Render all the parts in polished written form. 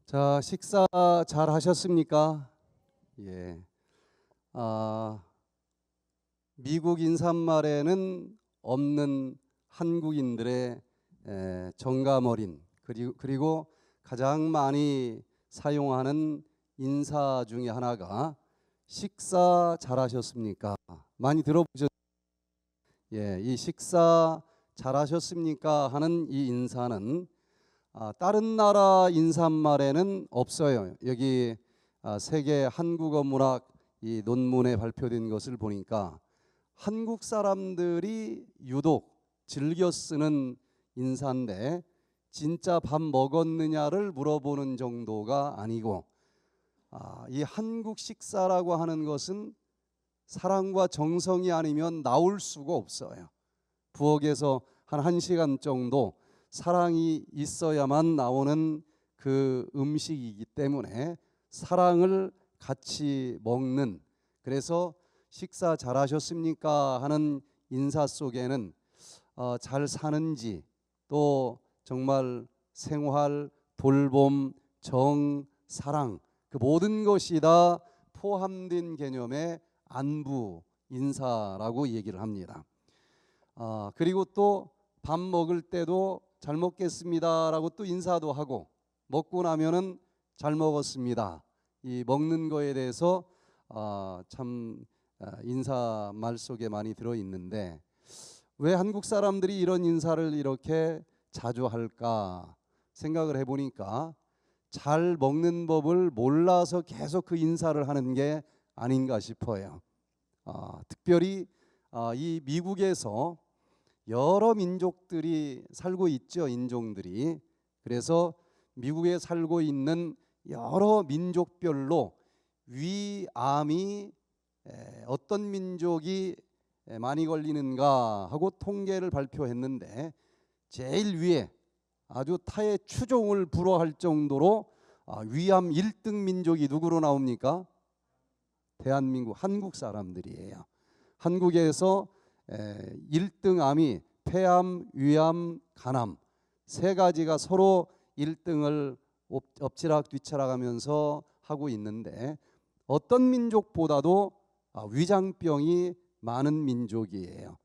자, 식사 잘 하셨습니까? 예. 미국 인사말에는 없는 한국인들의 정감 어린 그리고 가장 많이 사용하는 인사 중에 하나가 식사 잘 하셨습니까? 많이 들어보셨죠? 예, 이 식사 잘 하셨습니까? 하는 이 인사는 다른 나라 인사말에는 없어요. 여기 세계 한국어 문학 이 논문에 발표된 것을 보니까 한국 사람들이 유독 즐겨 쓰는 인사인데 진짜 밥 먹었느냐를 물어보는 정도가 아니고 이 한국 식사라고 하는 것은 사랑과 정성이 아니면 나올 수가 없어요. 부엌에서 한 1시간 정도 사랑이 있어야만 나오는 그 음식이기 때문에 사랑을 같이 먹는, 그래서 식사 잘하셨습니까 하는 인사 속에는 잘 사는지, 또 정말 생활, 돌봄, 정, 사랑, 그 모든 것이 다 포함된 개념의 안부 인사라고 얘기를 합니다. 그리고 또 밥 먹을 때도 잘 먹겠습니다라고 또 인사도 하고, 먹고 나면은 잘 먹었습니다. 이 먹는 거에 대해서 참 인사 말 속에 많이 들어 있는데, 왜 한국 사람들이 이런 인사를 이렇게 자주 할까 생각을 해보니까 잘 먹는 법을 몰라서 계속 그 인사를 하는 게 아닌가 싶어요. 특별히 이 미국에서 여러 민족들이 살고 있죠, 인종들이. 그래서 미국에 살고 있는 여러 민족별로 위암이 어떤 민족이 많이 걸리는가 하고 통계를 발표했는데, 제일 위에 아주 타의 추종을 불허할 정도로 위암 1등 민족이 누구로 나옵니까? 대한민국 한국 사람들이에요. 한국에서 1등 암이 폐암, 위암, 간암 세 가지가 서로 1등을 엎치락 뒤치락 하면서 하고 있는데, 어떤 민족보다도 위장병이 많은 민족이에요.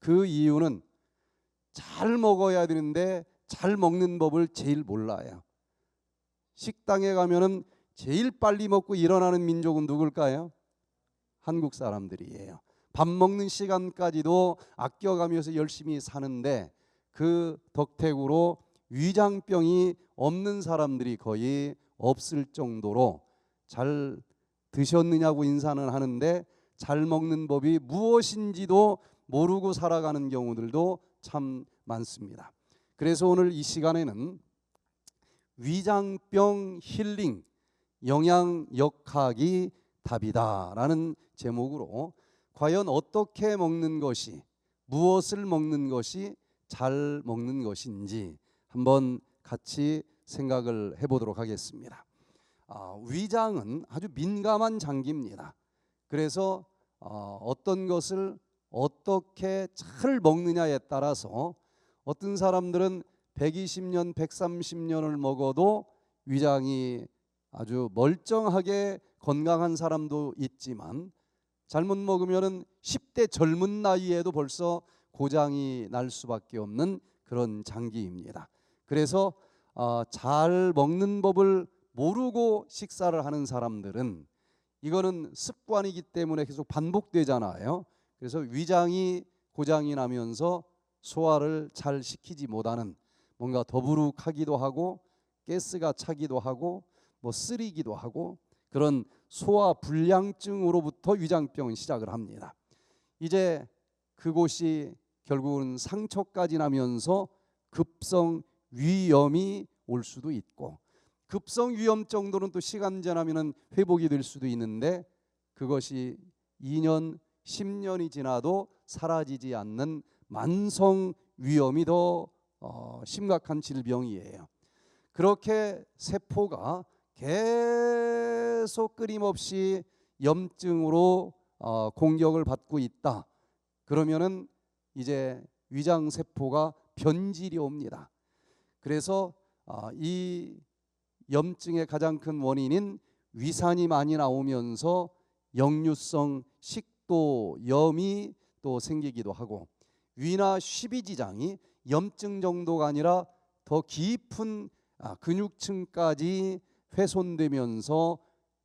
그 이유는 잘 먹어야 되는데 잘 먹는 법을 제일 몰라요. 식당에 가면은 제일 빨리 먹고 일어나는 민족은 누굴까요? 한국 사람들이에요. 밥 먹는 시간까지도 아껴가면서 열심히 사는데, 그 덕택으로 위장병이 없는 사람들이 거의 없을 정도로 잘 드셨느냐고 인사는 하는데 잘 먹는 법이 무엇인지도 모르고 살아가는 경우들도 참 많습니다. 그래서 오늘 이 시간에는 위장병 힐링 영양역학이 답이다라는 제목으로 과연 어떻게 먹는 것이, 무엇을 먹는 것이 잘 먹는 것인지 한번 같이 생각을 해보도록 하겠습니다. 위장은 아주 민감한 장기입니다. 그래서 어떤 것을 어떻게 잘 먹느냐에 따라서 어떤 사람들은 120년, 130년을 먹어도 위장이 아주 멀쩡하게 건강한 사람도 있지만, 잘못 먹으면은 10대 젊은 나이에도 벌써 고장이 날 수밖에 없는 그런 장기입니다. 그래서 잘 먹는 법을 모르고 식사를 하는 사람들은 이거는 습관이기 때문에 계속 반복되잖아요. 그래서 위장이 고장이 나면서 소화를 잘 시키지 못하는, 뭔가 더부룩하기도 하고 가스가 차기도 하고 뭐 쓰리기도 하고 그런 소화 불량증으로부터 위장병은 시작을 합니다. 이제 그곳이 결국은 상처까지 나면서 급성 위염이 올 수도 있고, 급성 위염 정도는 또 시간 지나면 회복이 될 수도 있는데, 그것이 2년, 10년이 지나도 사라지지 않는 만성 위염이 더 심각한 질병이에요. 그렇게 세포가 계속 끊임없이 염증으로 공격을 받고 있다. 그러면은 이제 위장 세포가 변질이 옵니다. 그래서 이 염증의 가장 큰 원인인 위산이 많이 나오면서 역류성 식도염이 또 생기기도 하고, 위나 십이지장이 염증 정도가 아니라 더 깊은 근육층까지 훼손되면서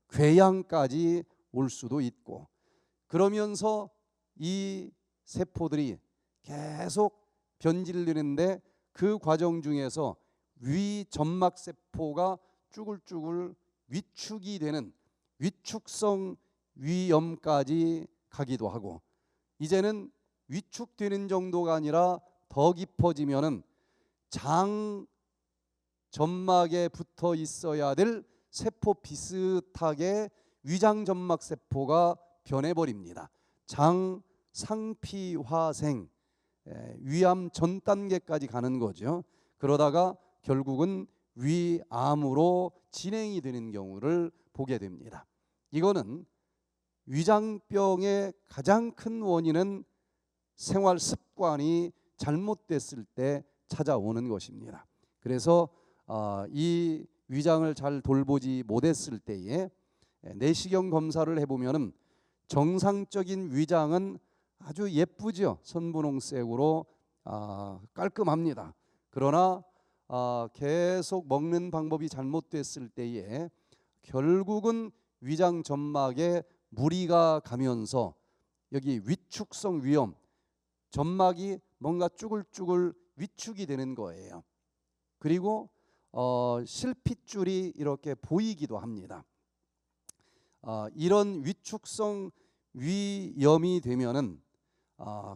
궤양까지 올 수도 있고, 그러면서 이 세포들이 계속 변질되는데 그 과정 중에서 위 점막 세포가 쭈글쭈글 위축이 되는 위축성 위염까지 가기도 하고, 이제는 위축되는 정도가 아니라 더 깊어지면은 장 점막에 붙어 있어야 될 세포 비슷하게 위장 점막 세포가 변해버립니다. 장 상피화생, 위암 전 단계까지 가는 거죠. 그러다가 결국은 위암으로 진행이 되는 경우를 보게 됩니다. 이거는 위장병의 가장 큰 원인은 생활 습관이 잘못됐을 때 찾아오는 것입니다. 그래서 이 위장을 잘 돌보지 못했을 때에 내시경 검사를 해보면은 정상적인 위장은 아주 예쁘죠. 선분홍색으로 깔끔합니다. 그러나 계속 먹는 방법이 잘못됐을 때에 결국은 위장 점막에 무리가 가면서 여기 위축성 위염, 점막이 뭔가 쭈글쭈글 위축이 되는 거예요. 그리고 실핏줄이 이렇게 보이기도 합니다. 이런 위축성 위염이 되면은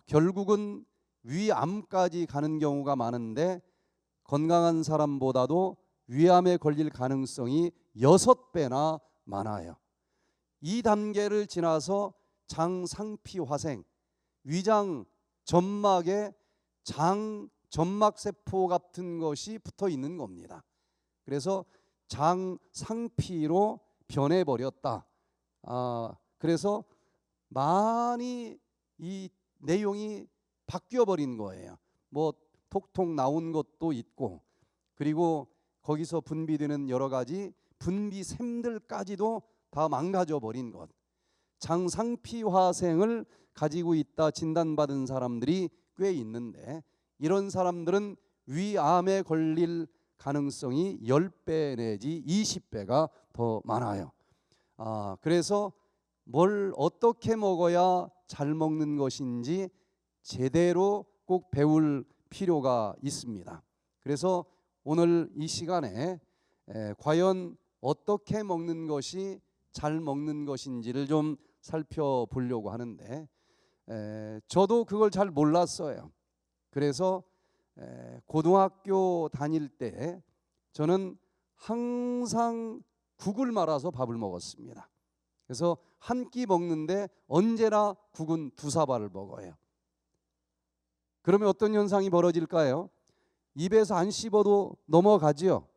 결국은 위암까지 가는 경우가 많은데, 건강한 사람보다도 위암에 걸릴 가능성이 6배나 많아요. 이 단계를 지나서 장상피화생, 위장 점막에 장 점막 세포 같은 것이 붙어 있는 겁니다. 그래서 장상피로 변해버렸다. 그래서 많이 이 내용이 바뀌어버린 거예요. 뭐 톡톡 나온 것도 있고, 그리고 거기서 분비되는 여러 가지 분비샘들까지도 다 망가져 버린 것. 장상피화생을 가지고 있다 진단받은 사람들이 꽤 있는데, 이런 사람들은 위암에 걸릴 가능성이 10배 내지 20배가 더 많아요. 그래서 뭘 어떻게 먹어야 잘 먹는 것인지 제대로 꼭 배울 필요가 있습니다. 그래서 오늘 이 시간에 과연 어떻게 먹는 것이 잘 먹는 것인지를 좀 살펴보려고 하는데, 저도 그걸 잘 몰랐어요. 그래서 고등학교 다닐 때 저는 항상 국을 말아서 밥을 먹었습니다. 그래서 한 끼 먹는데 언제나 국은 2사발을 먹어요. 그러면 어떤 현상이 벌어질까요? 입에서 안 씹어도 넘어가지요.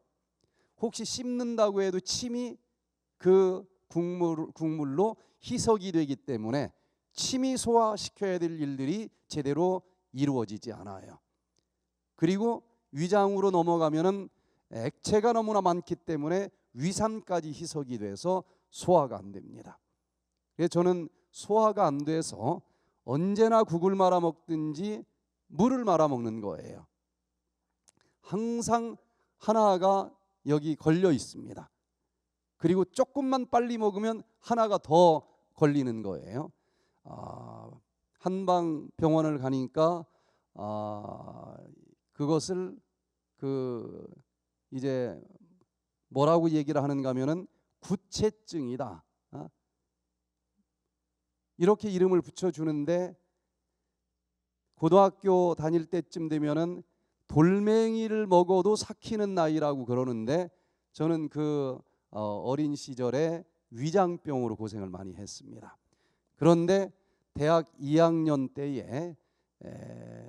혹시 씹는다고 해도 침이 그 국물로 희석이 되기 때문에 침이 소화시켜야 될 일들이 제대로 이루어지지 않아요. 그리고 위장으로 넘어가면은 액체가 너무나 많기 때문에 위산까지 희석이 돼서 소화가 안 됩니다. 그래서 저는 소화가 안 돼서 언제나 국을 말아 먹든지 물을 말아 먹는 거예요. 항상 하나가 여기 걸려 있습니다. 그리고 조금만 빨리 먹으면 하나가 더 걸리는 거예요. 한방 병원을 가니까 그것을 이제 뭐라고 얘기를 하는가 하면은 구체증이다, 이렇게 이름을 붙여주는데, 고등학교 다닐 때쯤 되면은 돌멩이를 먹어도 삭히는 나이라고 그러는데, 저는 그 어린 시절에 위장병으로 고생을 많이 했습니다. 그런데 대학 2학년 때에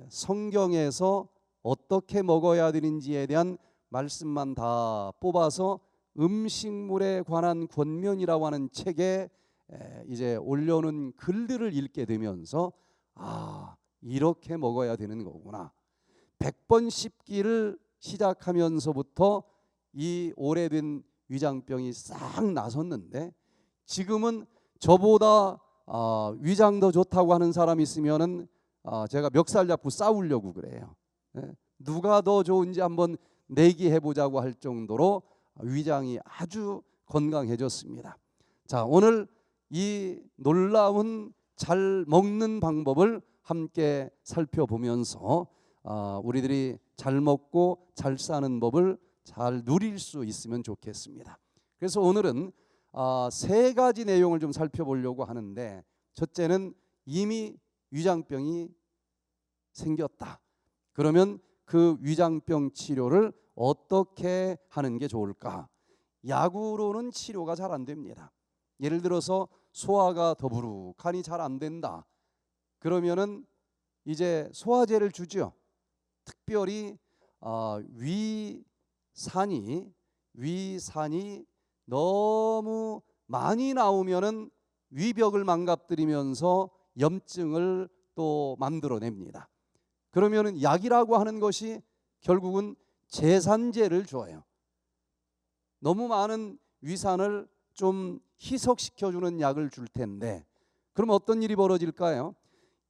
성경에서 어떻게 먹어야 되는지에 대한 말씀만 다 뽑아서 음식물에 관한 권면이라고 하는 책에 이제 올려놓은 글들을 읽게 되면서 이렇게 먹어야 되는 거구나. 100번 씹기를 시작하면서부터 이 오래된 위장병이 싹 나섰는데, 지금은 저보다 위장 더 좋다고 하는 사람이 있으면은 제가 멱살 잡고 싸우려고 그래요. 예, 누가 더 좋은지 한번 내기해보자고 할 정도로 위장이 아주 건강해졌습니다. 자, 오늘 이 놀라운 잘 먹는 방법을 함께 살펴보면서 우리들이 잘 먹고 잘 사는 법을 잘 누릴 수 있으면 좋겠습니다. 그래서 오늘은 세 가지 내용을 좀 살펴보려고 하는데, 첫째는 이미 위장병이 생겼다. 그러면 그 위장병 치료를 어떻게 하는 게 좋을까? 약으로는 치료가 잘 안 됩니다. 예를 들어서 소화가 더부룩하니 잘 안 된다. 그러면은 이제 소화제를 주죠. 특별히 위산이 너무 많이 나오면은 위벽을 망가뜨리면서 염증을 또 만들어냅니다. 그러면은 약이라고 하는 것이 결국은 제산제를 줘요. 너무 많은 위산을 좀 희석시켜주는 약을 줄 텐데, 그럼 어떤 일이 벌어질까요?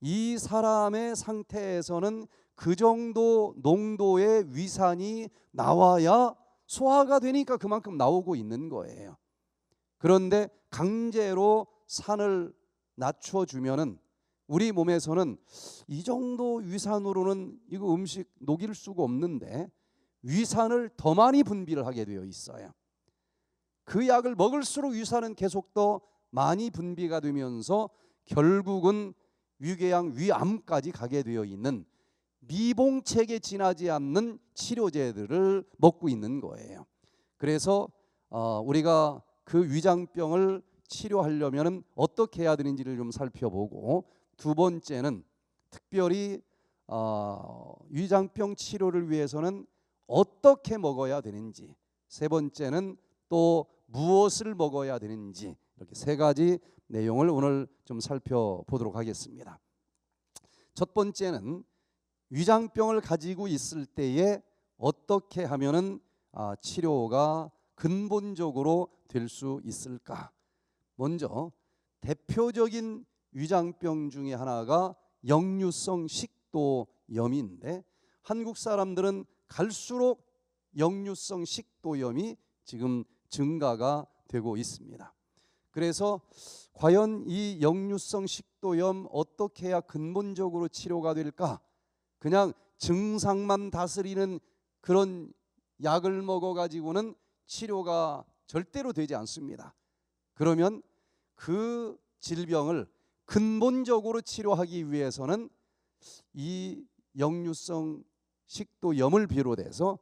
이 사람의 상태에서는 그 정도 농도의 위산이 나와야 소화가 되니까 그만큼 나오고 있는 거예요. 그런데 강제로 산을 낮춰주면은 우리 몸에서는 이 정도 위산으로는 이거 음식 녹일 수가 없는데 위산을 더 많이 분비를 하게 되어 있어요. 그 약을 먹을수록 위산은 계속 더 많이 분비가 되면서 결국은 위궤양, 위암까지 가게 되어 있는 미봉책에 지나지 않는 치료제들을 먹고 있는 거예요. 그래서 우리가 그 위장병을 치료하려면 어떻게 해야 되는지를 좀 살펴보고, 두 번째는 특별히 위장병 치료를 위해서는 어떻게 먹어야 되는지, 세 번째는 또 무엇을 먹어야 되는지, 이렇게 세 가지 내용을 오늘 좀 살펴보도록 하겠습니다. 첫 번째는 위장병을 가지고 있을 때에 어떻게 하면은 치료가 근본적으로 될 수 있을까? 먼저 대표적인 위장병 중에 하나가 역류성 식도염인데, 한국 사람들은 갈수록 역류성 식도염이 지금 증가가 되고 있습니다. 그래서 과연 이 역류성 식도염 어떻게 해야 근본적으로 치료가 될까? 그냥 증상만 다스리는 그런 약을 먹어가지고는 치료가 절대로 되지 않습니다. 그러면 그 질병을 근본적으로 치료하기 위해서는 이 역류성 식도염을 비롯해서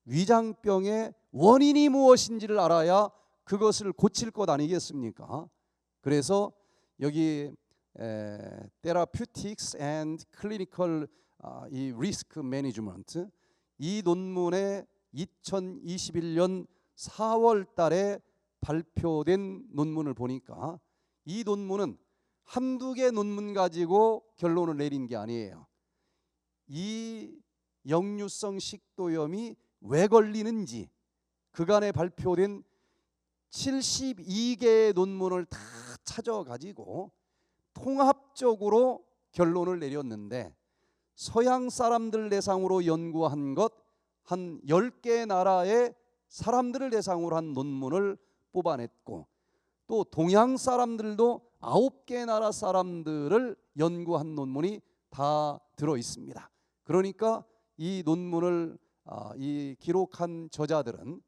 위장병의 원인이 무엇인지를 알아야 그것을 고칠 것 아니겠습니까? 그래서 여기 Therapeutics and Clinical 이 Risk Management, 이 논문에 2021년 4월 달에 발표된 논문을 보니까 이 논문은 한두 개 논문 가지고 결론을 내린 게 아니에요. 이 역류성 식도염이 왜 걸리는지 그간에 발표된 72개의 논문을 다 찾아가지고 통합적으로 결론을 내렸는데, 서양 사람들 대상으로 연구한 것 한 10개 나라의 사람들을 대상으로 한 논문을 뽑아냈고, 또 동양 사람들도 9개 나라 사람들을 연구한 논문이 다 들어 있습니다. 그러니까 이 논문을 이 기록한 저자들은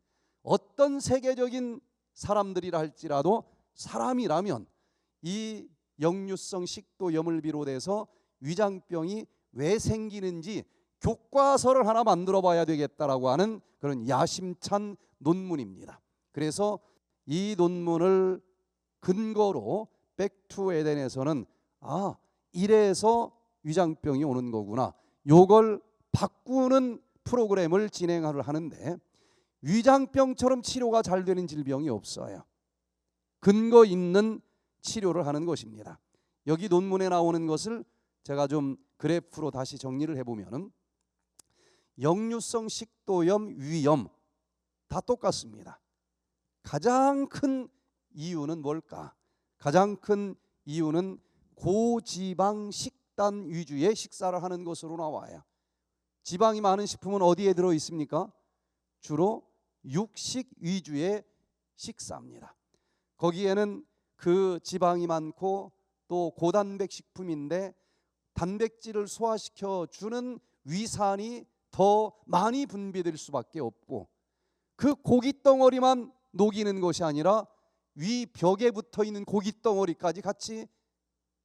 어떤 세계적인 사람들이라 할지라도 사람이라면 이 역류성 식도염을 비롯해서 위장병이 왜 생기는지 교과서를 하나 만들어 봐야 되겠다라고 하는 그런 야심찬 논문입니다. 그래서 이 논문을 근거로 백투 에덴에서는 이래서 위장병이 오는 거구나, 요걸 바꾸는 프로그램을 진행을 하는데, 위장병처럼 치료가 잘 되는 질병이 없어요. 근거 있는 치료를 하는 것입니다. 여기 논문에 나오는 것을 제가 좀 그래프로 다시 정리를 해보면, 역류성 식도염, 위염 다 똑같습니다. 가장 큰 이유는 뭘까? 가장 큰 이유는 고지방 식단 위주의 식사를 하는 것으로 나와요. 지방이 많은 식품은 어디에 들어 있습니까? 주로 육식 위주의 식사입니다. 거기에는 그 지방이 많고 또 고단백 식품인데 단백질을 소화시켜 주는 위산이 더 많이 분비될 수밖에 없고, 그 고기 덩어리만 녹이는 것이 아니라 위 벽에 붙어 있는 고기 덩어리까지 같이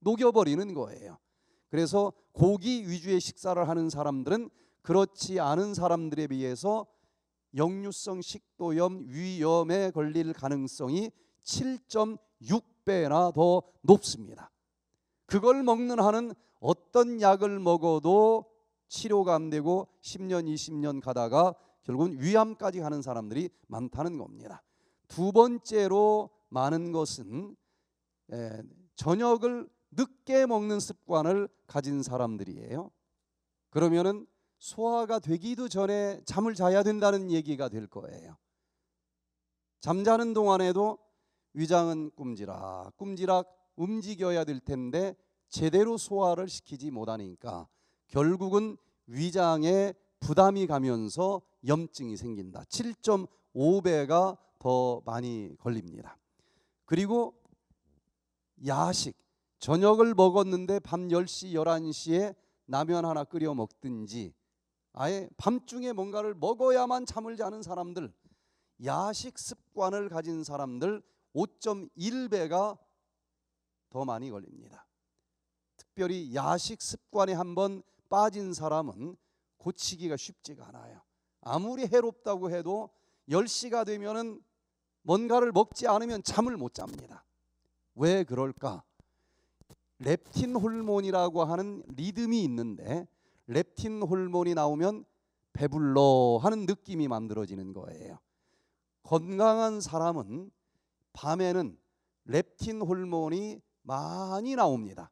녹여버리는 거예요. 그래서 고기 위주의 식사를 하는 사람들은 그렇지 않은 사람들에 비해서 역류성 식도염, 위염에 걸릴 가능성이 7.6배나 더 높습니다. 그걸 먹는 한은 어떤 약을 먹어도 치료가 안 되고 10년, 20년 가다가 결국은 위암까지 가는 사람들이 많다는 겁니다. 두 번째로 많은 것은 저녁을 늦게 먹는 습관을 가진 사람들이에요. 그러면은 소화가 되기도 전에 잠을 자야 된다는 얘기가 될 거예요. 잠자는 동안에도 위장은 꼼지락 움직여야 될 텐데 제대로 소화를 시키지 못하니까 결국은 위장에 부담이 가면서 염증이 생긴다. 7.5배가 더 많이 걸립니다. 그리고 야식, 저녁을 먹었는데 밤 10시, 11시에 라면 하나 끓여 먹든지 아예 밤중에 뭔가를 먹어야만 잠을 자는 사람들, 야식 습관을 가진 사람들 5.1배가 더 많이 걸립니다. 특별히 야식 습관에 한번 빠진 사람은 고치기가 쉽지가 않아요. 아무리 해롭다고 해도 10시가 되면은 뭔가를 먹지 않으면 잠을 못 잡니다. 왜 그럴까? 렙틴 호르몬이라고 하는 리듬이 있는데 렙틴 호르몬이 나오면 배불러 하는 느낌이 만들어지는 거예요. 건강한 사람은 밤에는 렙틴 호르몬이 많이 나옵니다.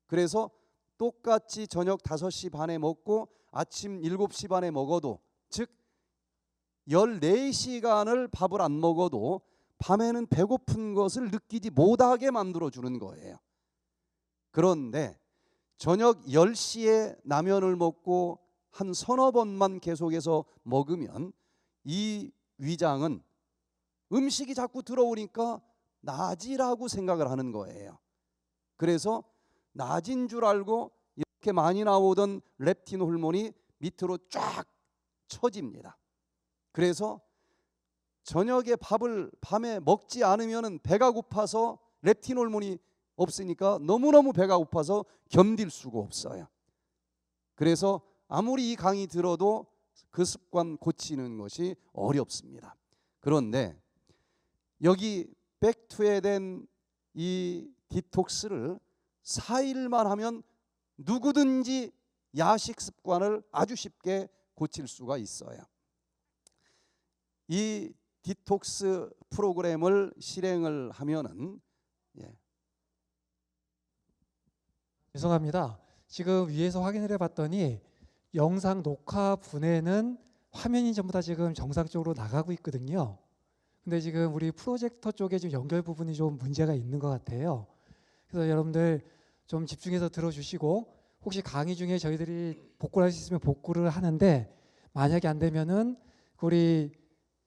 그래서 똑같이 저녁 5시 반에 먹고 아침 7시 반에 먹어도, 즉 14시간을 밥을 안 먹어도 밤에는 배고픈 것을 느끼지 못하게 만들어주는 거예요. 그런데 저녁 10시에 라면을 먹고 한 서너 번만 계속해서 먹으면 이 위장은 음식이 자꾸 들어오니까 낮이라고 생각을 하는 거예요. 그래서 낮인 줄 알고 이렇게 많이 나오던 렙틴 호르몬이 밑으로 쫙 처집니다. 그래서 저녁에 밥을 밤에 먹지 않으면 배가 고파서 렙틴 호르몬이 없으니까 너무너무 배가 고파서 견딜 수가 없어요. 그래서 아무리 이 강의 들어도 그 습관 고치는 것이 어렵습니다. 그런데 여기 백투에 된 이 디톡스를 4일만 하면 누구든지 야식 습관을 아주 쉽게 고칠 수가 있어요. 이 디톡스 프로그램을 실행을 하면은 죄송합니다. 지금 위에서 확인을 해봤더니 영상 녹화 분에는 화면이 전부 다 지금 정상적으로 나가고 있거든요. 근데 지금 우리 프로젝터 쪽에 지금 연결 부분이 좀 문제가 있는 것 같아요. 그래서 여러분들 좀 집중해서 들어주시고, 혹시 강의 중에 저희들이 복구를 할 수 있으면 복구를 하는데, 만약에 안 되면은 우리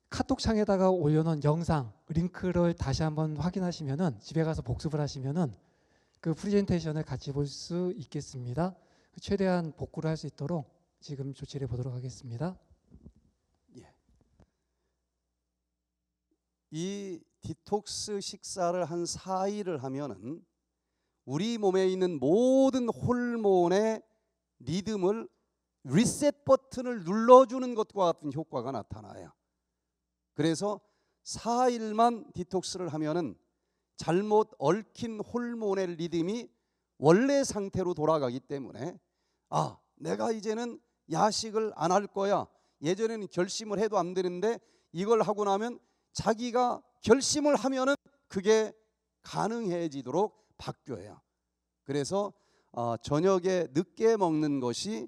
카톡 창에다가 올려놓은 영상 링크를 다시 한번 확인하시면은, 집에 가서 복습을 하시면은 그 프레젠테이션을 같이 볼 수 있겠습니다. 최대한 복구를 할 수 있도록 지금 조치를 해보도록 하겠습니다. 이 디톡스 식사를 한 4일을 하면은 우리 몸에 있는 모든 호르몬의 리듬을 리셋 버튼을 눌러주는 것과 같은 효과가 나타나요. 그래서 4일만 디톡스를 하면은 잘못 얽힌 호르몬의 리듬이 원래 상태로 돌아가기 때문에, 아, 내가 이제는 야식을 안 할 거야. 예전에는 결심을 해도 안 되는데 이걸 하고 나면 자기가 결심을 하면은 그게 가능해지도록 바뀌어요. 그래서 저녁에 늦게 먹는 것이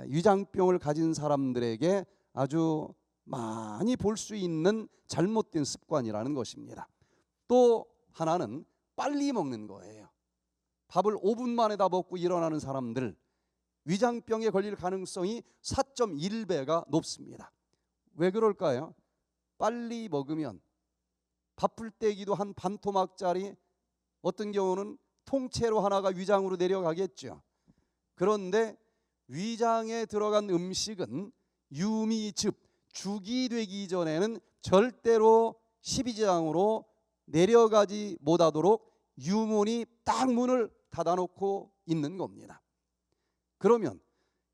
위장병을 가진 사람들에게 아주 많이 볼 수 있는 잘못된 습관이라는 것입니다. 또 하나는 빨리 먹는 거예요. 밥을 5분 만에 다 먹고 일어나는 사람들, 위장병에 걸릴 가능성이 4.1배가 높습니다. 왜 그럴까요? 빨리 먹으면 밥풀떼기도 한 반 토막짜리, 어떤 경우는 통째로 하나가 위장으로 내려가겠죠. 그런데 위장에 들어간 음식은 유미, 즉 죽이 되기 전에는 절대로 십이지장으로 내려가지 못하도록 유문이 딱 문을 닫아놓고 있는 겁니다. 그러면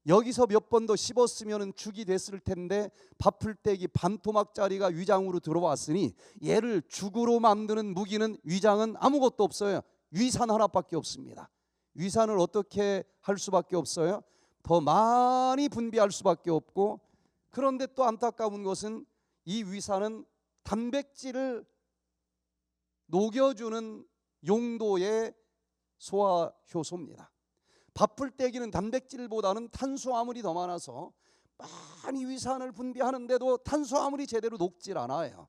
여기서 몇 번 더 씹었으면 죽이 됐을 텐데 밥풀떼기 반 토막짜리가 위장으로 들어왔으니 얘를 죽으로 만드는 무기는, 위장은 아무것도 없어요. 위산 하나밖에 없습니다. 위산을 어떻게 할 수밖에 없어요? 더 많이 분비할 수밖에 없고, 그런데 또 안타까운 것은 이 위산은 단백질을 녹여주는 용도의 소화 효소입니다. 밥풀떼기는 단백질보다는 탄수화물이 더 많아서 많이 위산을 분비하는데도 탄수화물이 제대로 녹질 않아요.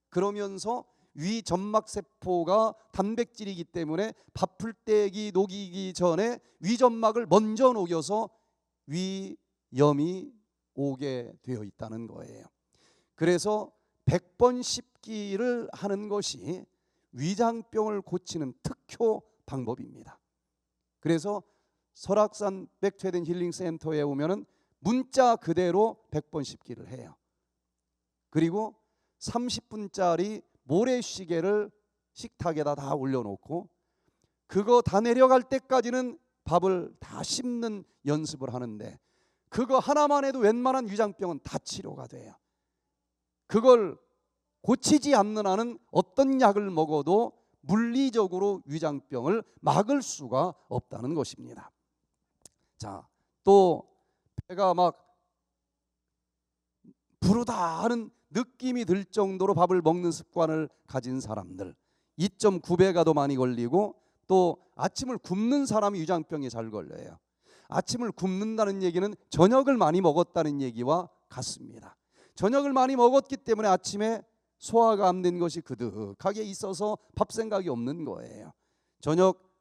그러면서 위점막세포가 단백질이기 때문에 밥풀떼기 녹이기 전에 위점막을 먼저 녹여서 위염이 오게 되어 있다는 거예요. 그래서 100번 씹기를 하는 것이 위장병을 고치는 특효 방법입니다. 그래서 설악산 백투헤드 힐링 센터에 오면은 문자 그대로 100번 씹기를 해요. 그리고 30분짜리 모래시계를 식탁에다 다 올려놓고 그거 다 내려갈 때까지는 밥을 다 씹는 연습을 하는데, 그거 하나만 해도 웬만한 위장병은 다 치료가 돼요. 그걸 고치지 않는 한은 어떤 약을 먹어도 물리적으로 위장병을 막을 수가 없다는 것입니다. 자, 또 배가 막 부르다 하는 느낌이 들 정도로 밥을 먹는 습관을 가진 사람들, 2.9배가 더 많이 걸리고, 또 아침을 굶는 사람이 위장병에 잘 걸려요. 아침을 굶는다는 얘기는 저녁을 많이 먹었다는 얘기와 같습니다. 저녁을 많이 먹었기 때문에 아침에 소화가 안 된 것이 그득하게 있어서 밥 생각이 없는 거예요.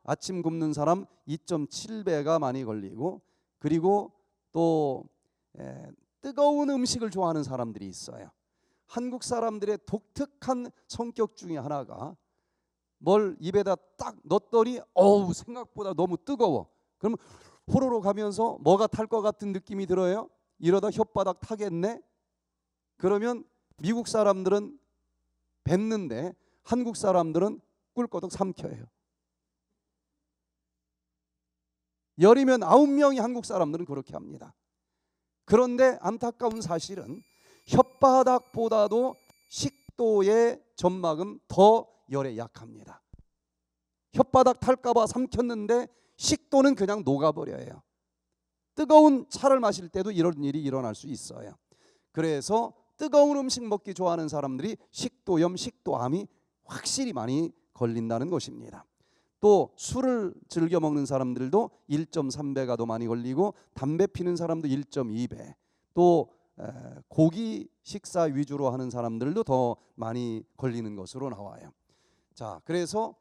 아침 굶는 사람 2.7배가 많이 걸리고, 그리고 또 뜨거운 음식을 좋아하는 사람들이 있어요. 한국 사람들의 독특한 성격 중에 하나가, 뭘 입에다 딱 넣었더니 어우 생각보다 너무 뜨거워. 그러면 호로로 가면서 뭐가 탈 것 같은 느낌이 들어요. 이러다 혓바닥 타겠네. 그러면 미국 사람들은 뱉는데 한국 사람들은 꿀거덕 삼켜요. 열이면 9명이 한국 사람들은 그렇게 합니다. 그런데 안타까운 사실은 혓바닥보다도 식도의 점막은 더 열에 약합니다. 혓바닥 탈까봐 삼켰는데 식도는 그냥 녹아버려요. 뜨거운 차를 마실 때도 이런 일이 일어날 수 있어요. 그래서 뜨거운 음식 먹기 좋아하는 사람들이 식도염, 식도암이 확실히 많이 걸린다는 것입니다. 또 술을 즐겨 먹는 사람들도 1.3배가 더 많이 걸리고, 담배 피는 사람도 1.2배, 또 고기 식사 위주로 하는 사람들도 더 많이 걸리는 것으로 나와요. 자, 그래서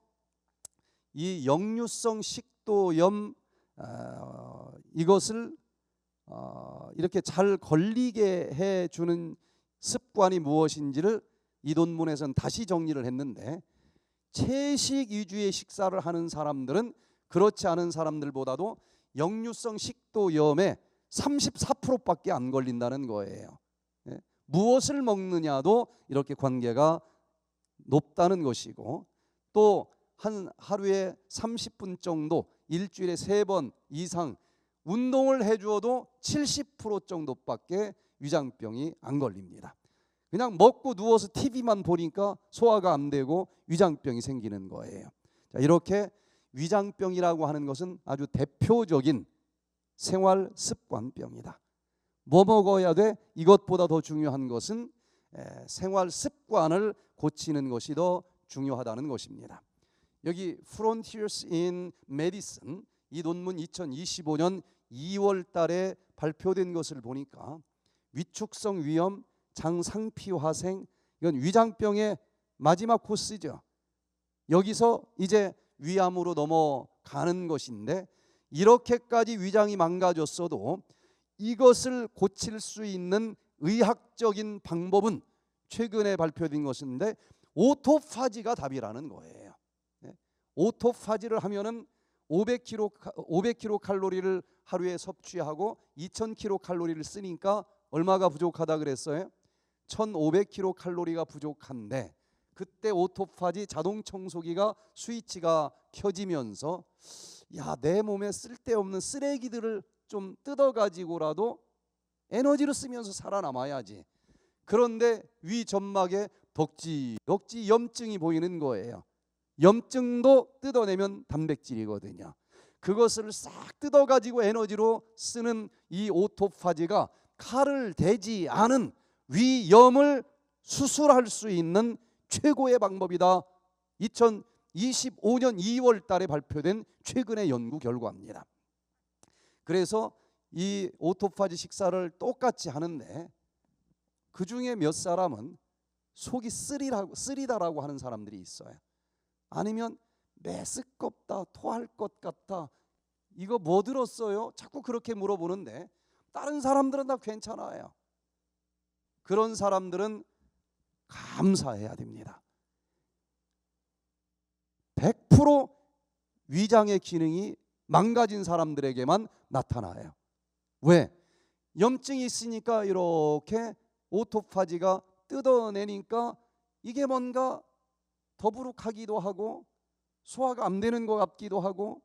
이 역류성 식도염, 이것을 이렇게 잘 걸리게 해주는 습관이 무엇인지를 이 논문에서는 다시 정리를 했는데, 채식 위주의 식사를 하는 사람들은 그렇지 않은 사람들보다도 역류성 식도염에 34%밖에 안 걸린다는 거예요. 무엇을 먹느냐도 이렇게 관계가 높다는 것이고, 또 한 하루에 30분 정도, 일주일에 3번 이상 운동을 해주어도 70% 정도밖에 위장병이 안 걸립니다. 그냥 먹고 누워서 TV만 보니까 소화가 안 되고 위장병이 생기는 거예요. 자, 이렇게 위장병이라고 하는 것은 아주 대표적인 생활 습관병이다. 뭐 먹어야 돼? 이것보다 더 중요한 것은 생활 습관을 고치는 것이 더 중요하다는 것입니다. 여기 Frontiers in Medicine, 이 논문 2025년 2월 달에 발표된 것을 보니까 위축성 위염, 장상피화생, 이건 위장병의 마지막 코스죠. 여기서 이제 위암으로 넘어가는 것인데, 이렇게까지 위장이 망가졌어도 이것을 고칠 수 있는 의학적인 방법은 최근에 발표된 것인데 오토파지가 답이라는 거예요. 오토파지를 하면은 500kcal 하루에 섭취하고 2000kcal를 쓰니까 얼마가 부족하다 그랬어요? 1500kcal가 부족한데, 그때 오토파지 자동 청소기가 스위치가 켜지면서 야, 내 몸에 쓸데없는 쓰레기들을 좀 뜯어가지고라도 에너지를 쓰면서 살아남아야지. 그런데 위 점막에 덕지 염증이 보이는 거예요. 염증도 뜯어내면 단백질이거든요. 그것을 싹 뜯어가지고 에너지로 쓰는 이 오토파지가 칼을 대지 않은 위염을 수술할 수 있는 최고의 방법이다. 2025년 2월 달에 발표된 최근의 연구 결과입니다. 그래서 이 오토파지 식사를 똑같이 하는데 그 중에 몇 사람은 속이 쓰리다라고 하는 사람들이 있어요. 아니면 메스껍다, 토할 것 같다, 이거 뭐 들었어요? 자꾸 그렇게 물어보는데 다른 사람들은 다 괜찮아요. 그런 사람들은 감사해야 됩니다. 100% 위장의 기능이 망가진 사람들에게만 나타나요. 왜? 염증이 있으니까 이렇게 오토파지가 뜯어내니까 이게 뭔가 더부룩하기도 하고 소화가 안 되는 것 같기도 하고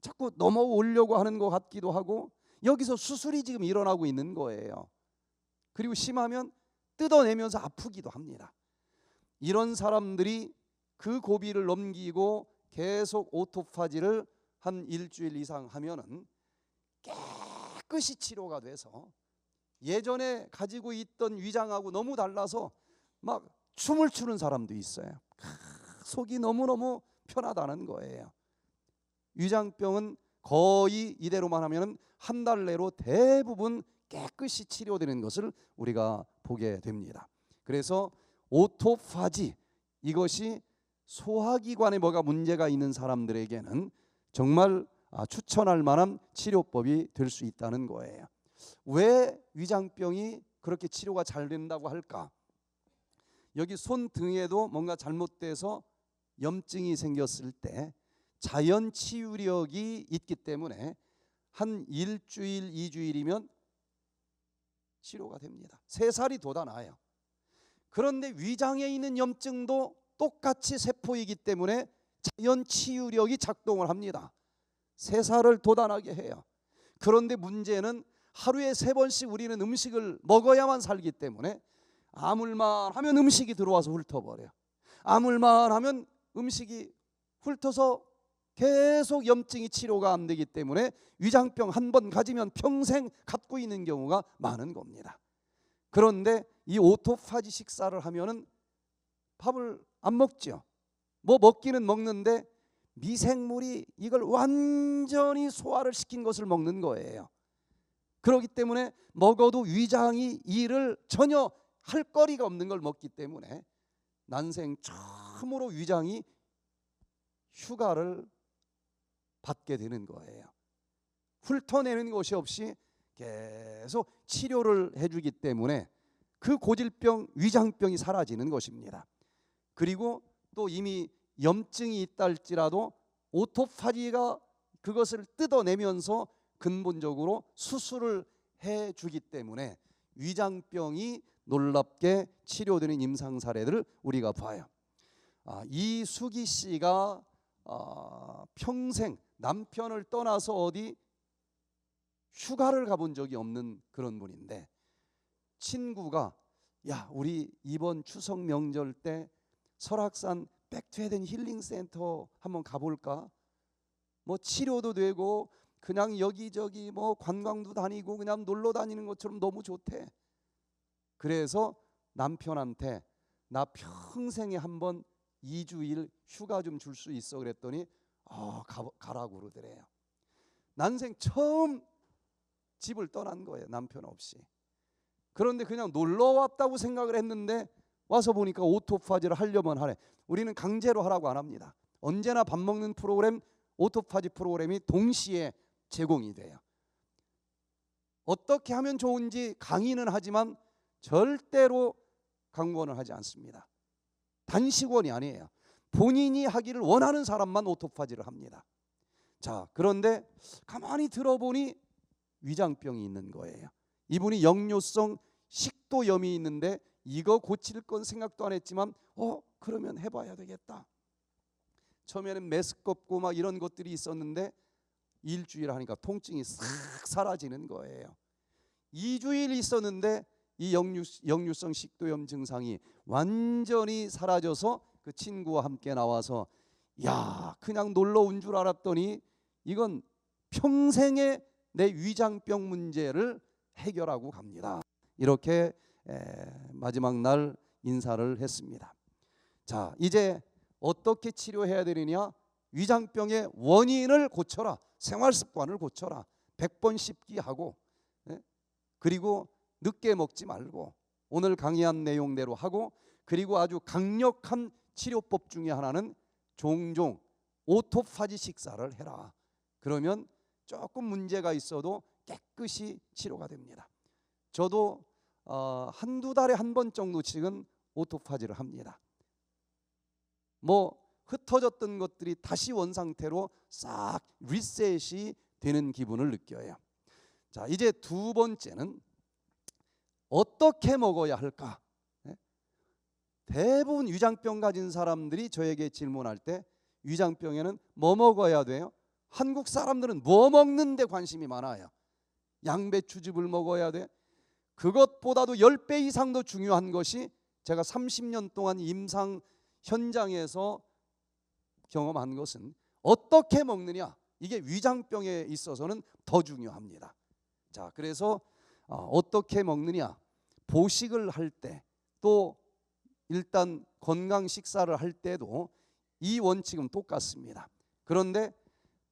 자꾸 넘어오려고 하는 것 같기도 하고, 여기서 수술이 지금 일어나고 있는 거예요. 그리고 심하면 뜯어내면서 아프기도 합니다. 이런 사람들이 그 고비를 넘기고 계속 오토파지를 한 일주일 이상 하면은 깨끗이 치료가 돼서 예전에 가지고 있던 위장하고 너무 달라서 막 춤을 추는 사람도 있어요. 속이 너무너무 편하다는 거예요. 위장병은 거의 이대로만 하면 한 달 내로 대부분 깨끗이 치료되는 것을 우리가 보게 됩니다. 그래서 오토파지, 이것이 소화기관에 뭐가 문제가 있는 사람들에게는 정말 추천할 만한 치료법이 될 수 있다는 거예요. 왜 위장병이 그렇게 치료가 잘 된다고 할까? 여기 손등에도 뭔가 잘못돼서 염증이 생겼을 때 자연 치유력이 있기 때문에 한 일주일, 2주일이면 치료가 됩니다. 3살이 돋아나요. 그런데 위장에 있는 염증도 똑같이 세포이기 때문에 자연 치유력이 작동을 합니다. 3살을 돋아나게 해요. 그런데 문제는 하루에 3번씩 우리는 음식을 먹어야만 살기 때문에 아물만 하면 음식이 들어와서 훑어버려요. 아물만 하면 음식이 훑어서 계속 염증이 치료가 안 되기 때문에 위장병 한 번 가지면 평생 갖고 있는 경우가 많은 겁니다. 그런데 이 오토파지 식사를 하면은 밥을 안 먹죠. 뭐 먹기는 먹는데 미생물이 이걸 완전히 소화를 시킨 것을 먹는 거예요. 그렇기 때문에 먹어도 위장이 일을 전혀 할 거리가 없는 걸 먹기 때문에 난생 처음으로 위장이 휴가를 받게 되는 거예요. 훑어내는 것이 없이 계속 치료를 해주기 때문에 그 고질병, 위장병이 사라지는 것입니다. 그리고 또 이미 염증이 있다 할지라도 오토파지가 그것을 뜯어내면서 근본적으로 수술을 해주기 때문에 위장병이 놀랍게 치료되는 임상 사례들을 우리가 봐요. 이수기 씨가 평생 남편을 떠나서 어디 휴가를 가본 적이 없는 그런 분인데, 친구가 야, 우리 이번 추석 명절 때 설악산 백투헤든 힐링센터 한번 가볼까? 뭐 치료도 되고 그냥 여기저기 뭐 관광도 다니고 그냥 놀러 다니는 것처럼 너무 좋대. 그래서 남편한테 나 평생에 한번 2주일 휴가 좀 줄 수 있어 그랬더니 가라고 그러더래요. 난생 처음 집을 떠난 거예요, 남편 없이. 그런데 그냥 놀러 왔다고 생각을 했는데 와서 보니까 오토파지를 하려면 하래. 우리는 강제로 하라고 안 합니다. 언제나 밥 먹는 프로그램, 오토파지 프로그램이 동시에 제공이 돼요. 어떻게 하면 좋은지 강의는 하지만 절대로 강권을 하지 않습니다. 단식원이 아니에요. 본인이 하기를 원하는 사람만 오토파지를 합니다. 자, 그런데 가만히 들어보니 위장병이 있는 거예요. 이분이 역류성 식도염이 있는데 이거 고칠 건 생각도 안 했지만 그러면 해봐야 되겠다. 처음에는 메스껍고 막 이런 것들이 있었는데 일주일 하니까 통증이 싹 사라지는 거예요. 2주일 있었는데 이 역류성 식도염 증상이 완전히 사라져서 그 친구와 함께 나와서 야, 그냥 놀러 온 줄 알았더니 이건 평생의 내 위장병 문제를 해결하고 갑니다. 이렇게 마지막 날 인사를 했습니다. 자, 이제 어떻게 치료해야 되느냐? 위장병의 원인을 고쳐라. 생활 습관을 고쳐라. 100번 씹기 하고, 그리고 늦게 먹지 말고 오늘 강의한 내용대로 하고, 그리고 아주 강력한 치료법 중에 하나는 종종 오토파지 식사를 해라. 그러면 조금 문제가 있어도 깨끗이 치료가 됩니다. 저도 한두 달에 한 번 정도씩은 오토파지를 합니다. 뭐 흩어졌던 것들이 다시 원상태로 싹 리셋이 되는 기분을 느껴요. 자, 이제 두 번째는 어떻게 먹어야 할까? 대부분 위장병 가진 사람들이 저에게 질문할 때 위장병에는 뭐 먹어야 돼요? 한국 사람들은 뭐 먹는데 관심이 많아요. 양배추즙을 먹어야 돼. 그것보다도 10배 이상 더 중요한 것이 제가 30년 동안 임상 현장에서 경험한 것은 어떻게 먹느냐. 이게 위장병에 있어서는 더 중요합니다. 자, 그래서 어떻게 먹느냐. 보식을 할 때, 또 일단 건강 식사를 할 때도 이 원칙은 똑같습니다. 그런데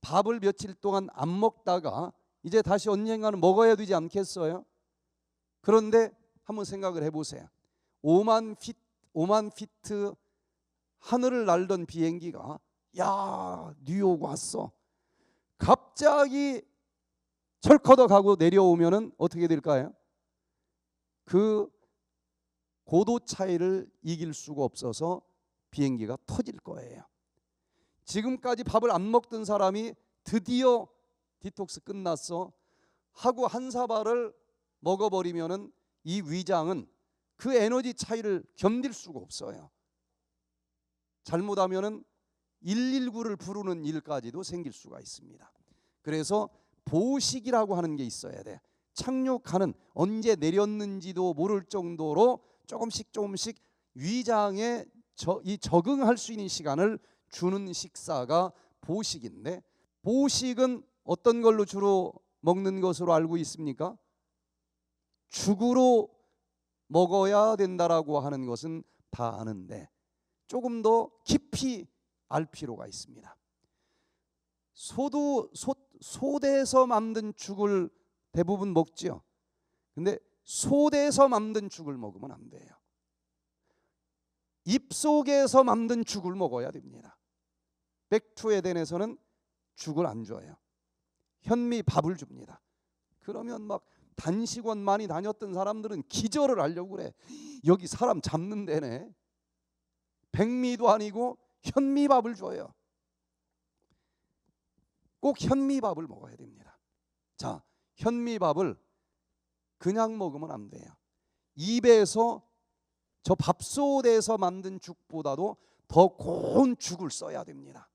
밥을 며칠 동안 안 먹다가 이제 다시 언젠가는 먹어야 되지 않겠어요? 그런데 한번 생각을 해보세요. 5만 피트 하늘을 날던 비행기가 야, 뉴욕 왔어. 갑자기 철커덕하고 내려오면은 어떻게 될까요? 그 고도 차이를 이길 수가 없어서 비행기가 터질 거예요. 지금까지 밥을 안 먹던 사람이 드디어 디톡스 끝났어 하고 한 사발을 먹어버리면은 이 위장은 그 에너지 차이를 견딜 수가 없어요. 잘못하면은 119를 부르는 일까지도 생길 수가 있습니다. 그래서 보식이라고 하는 게 있어야 돼. 착륙하는, 언제 내렸는지도 모를 정도로 조금씩 위장에 적응할 수 있는 시간을 주는 식사가 보식인데, 보식은 어떤 걸로 주로 먹는 것으로 알고 있습니까? 죽으로 먹어야 된다라고 하는 것은 다 아는데 조금 더 깊이 알 필요가 있습니다. 소대에서 만든 죽을 대부분 먹지요. 근데 소대에서 만든 죽을 먹으면 안 돼요. 입속에서 만든 죽을 먹어야 됩니다. 백투에덴에서는 죽을 안 줘요. 현미밥을 줍니다. 그러면 막 단식원 많이 다녔던 사람들은 기절을 하려고 그래. 여기 사람 잡는 데네. 백미도 아니고 현미밥을 줘요. 꼭 현미밥을 먹어야 됩니다. 자, 현미밥을 그냥 먹으면 안 돼요. 입에서 저 밥솥에서 만든 죽보다도 더 고운 죽을 써야 됩니다.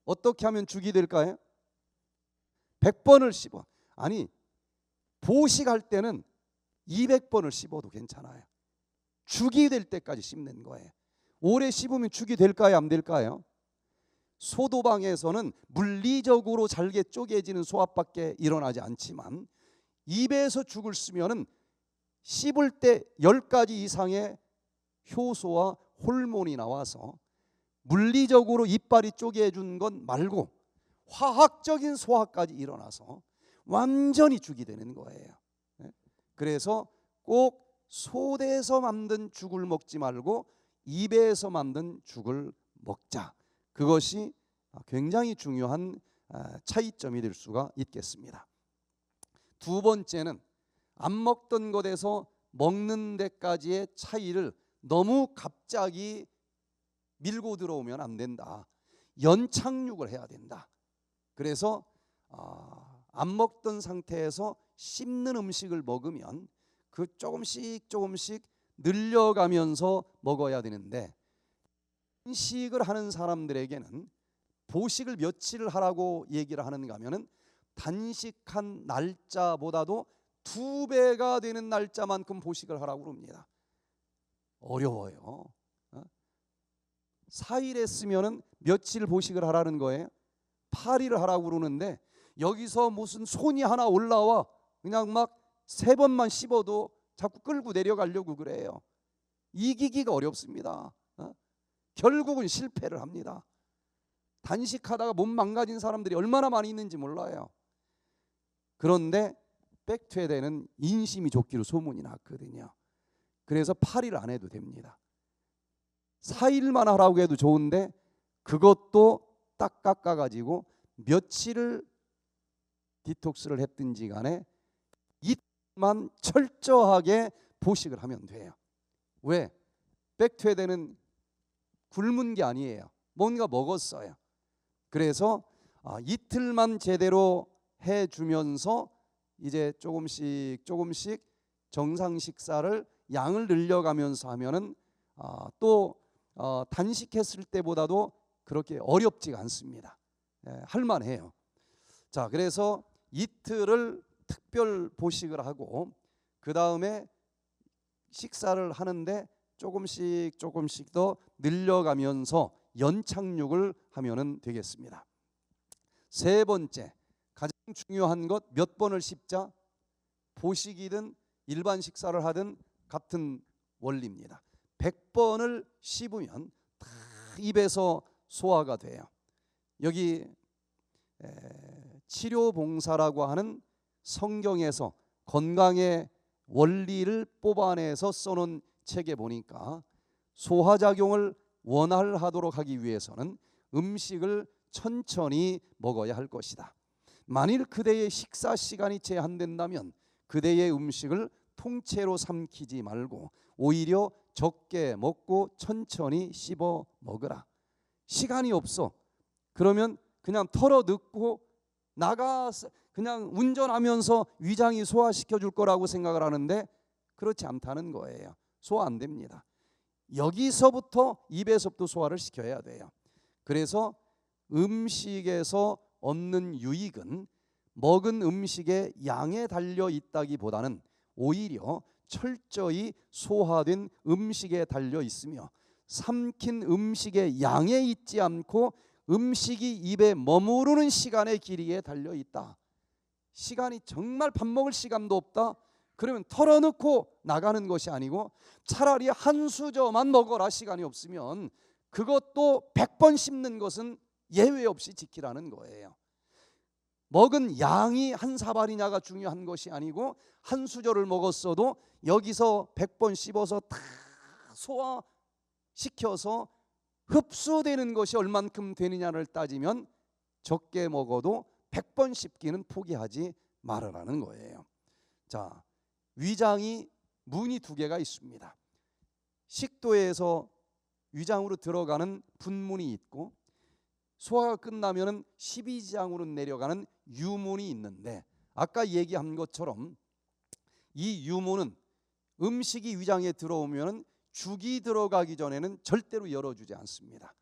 어떻게 하면 죽이 될까요? 100번을 씹어. 아니, 보식할 때는 200번을 씹어도 괜찮아요. 죽이 될 때까지 씹는 거예요. 오래 씹으면 죽이 될까요? 안 될까요? 소도방에서는 물리적으로 잘게 쪼개지는 소압밖에 일어나지 않지만 입에서 죽을 쓰면은 씹을 때 10가지 이상의 효소와 호르몬이 나와서 물리적으로 이빨이 쪼개준 건 말고 화학적인 소화까지 일어나서 완전히 죽이 되는 거예요. 그래서 꼭 소대에서 만든 죽을 먹지 말고 입에서 만든 죽을 먹자. 그것이 굉장히 중요한 차이점이 될 수가 있겠습니다. 두 번째는 안 먹던 것에서 먹는 데까지의 차이를 너무 갑자기 밀고 들어오면 안 된다. 연착륙을 해야 된다. 그래서 안 먹던 상태에서 씹는 음식을 먹으면 그 조금씩 조금씩 늘려가면서 먹어야 되는데, 단식을 하는 사람들에게는 보식을 며칠을 하라고 얘기를 하는가 하면은 단식한 날짜보다도 2배가 되는 날짜만큼 보식을 하라고 그럽니다. 어려워요. 4일 했으면은 며칠 보식을 하라는 거예요? 8일을 하라고 그러는데, 여기서 무슨 손이 하나 올라와 그냥 막 3번만 씹어도 자꾸 끌고 내려가려고 그래요. 이기기가 어렵습니다. 결국은 실패를 합니다. 단식하다가 몸 망가진 사람들이 얼마나 많이 있는지 몰라요. 그런데 백퇴되는 인심이 좋기로 소문이 났거든요. 그래서 8일 안 해도 됩니다. 4일만 하라고 해도 좋은데 그것도 딱 깎아가지고 며칠을 디톡스를 했든지 간에 이틀만 철저하게 보식을 하면 돼요. 왜? 백퇴되는 굶은 게 아니에요. 뭔가 먹었어요. 그래서 이틀만 제대로 해주면서 이제 조금씩 조금씩 정상 식사를 양을 늘려가면서 하면은 또 단식했을 때보다도 그렇게 어렵지가 않습니다. 할만해요. 자, 그래서 이틀을 특별 보식을 하고 그 다음에 식사를 하는데 조금씩 조금씩 더 늘려가면서 연착륙을 하면은 되겠습니다. 세 번째, 가장 중요한 것, 몇 번을 씹자? 보식이든 일반 식사를 하든 같은 원리입니다. 100번을 씹으면 다 입에서 소화가 돼요. 여기 치료봉사라고 하는 성경에서 건강의 원리를 뽑아내서 써놓은 책에 보니까 소화작용을 원활하도록 하기 위해서는 음식을 천천히 먹어야 할 것이다. 만일 그대의 식사 시간이 제한된다면 그대의 음식을 통째로 삼키지 말고 오히려 적게 먹고 천천히 씹어 먹으라. 시간이 없어. 그러면 그냥 털어 넣고 나가서 그냥 운전하면서 위장이 소화시켜 줄 거라고 생각을 하는데 그렇지 않다는 거예요. 소화 안 됩니다. 여기서부터 입에서부터 소화를 시켜야 돼요. 그래서 음식에서 얻는 유익은 먹은 음식의 양에 달려 있다기보다는 오히려 철저히 소화된 음식에 달려 있으며 삼킨 음식의 양에 있지 않고 음식이 입에 머무르는 시간의 길이에 달려 있다. 시간이 정말 밥 먹을 시간도 없다. 그러면 털어놓고 나가는 것이 아니고 차라리 한 수저만 먹어라. 시간이 없으면 그것도 100번 씹는 것은 예외 없이 지키라는 거예요. 먹은 양이 한 사발이냐가 중요한 것이 아니고 한 수저를 먹었어도 여기서 100번 씹어서 다 소화시켜서 흡수되는 것이 얼만큼 되느냐를 따지면 적게 먹어도 100번 씹기는 포기하지 말으라는 거예요. 자, 위장이 문이 2개가 있습니다. 식도에서 위장으로 들어가는 분문이 있고 소화가 끝나면은 십이지장으로 내려가는 유문이 있는데 아까 얘기한 것처럼 이 유문은 음식이 위장에 들어오면은 죽이 들어가기 전에는 절대로 열어주지 않습니다.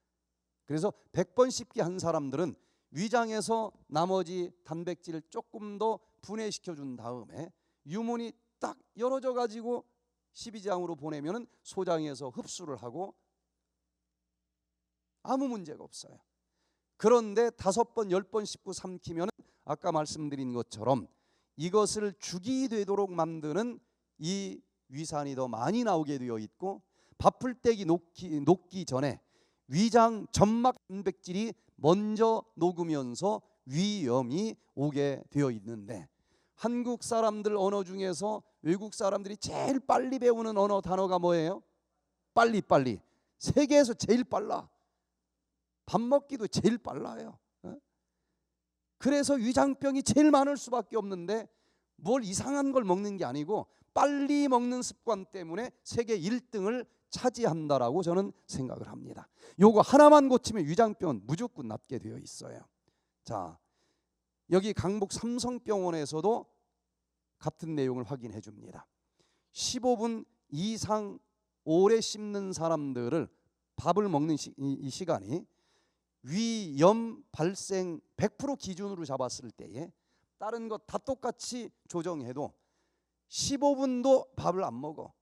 그래서 100번 씹기 한 사람들은 위장에서 나머지 단백질을 조금 더 분해시켜 준 다음에 유문이 딱 열어져 가지고 십이지장으로 보내면은 소장에서 흡수를 하고 아무 문제가 없어요. 그런데 5번, 10번 씹고 삼키면 아까 말씀드린 것처럼 이것을 죽이 되도록 만드는 이 위산이 더 많이 나오게 되어 있고 밥풀떼기 녹기 전에 위장 점막 단백질이 먼저 녹으면서 위염이 오게 되어 있는데 한국 사람들 언어 중에서 외국 사람들이 제일 빨리 배우는 언어 단어가 뭐예요? 빨리. 세계에서 제일 빨라. 밥 먹기도 제일 빨라요. 그래서 위장병이 제일 많을 수밖에 없는데 뭘 이상한 걸 먹는 게 아니고 빨리 먹는 습관 때문에 세계 1등을 차지한다라고 저는 생각을 합니다. 요거 하나만 고치면 위장병은 무조건 낫게 되어 있어요. 자, 여기 강북 삼성병원에서도 같은 내용을 확인해 줍니다. 15분 이상 오래 씹는 사람들을 밥을 먹는 이 시간이 위염 발생 100% 기준으로 잡았을 때에 다른 것 다 똑같이 조정해도 15분도 밥을 안 먹어.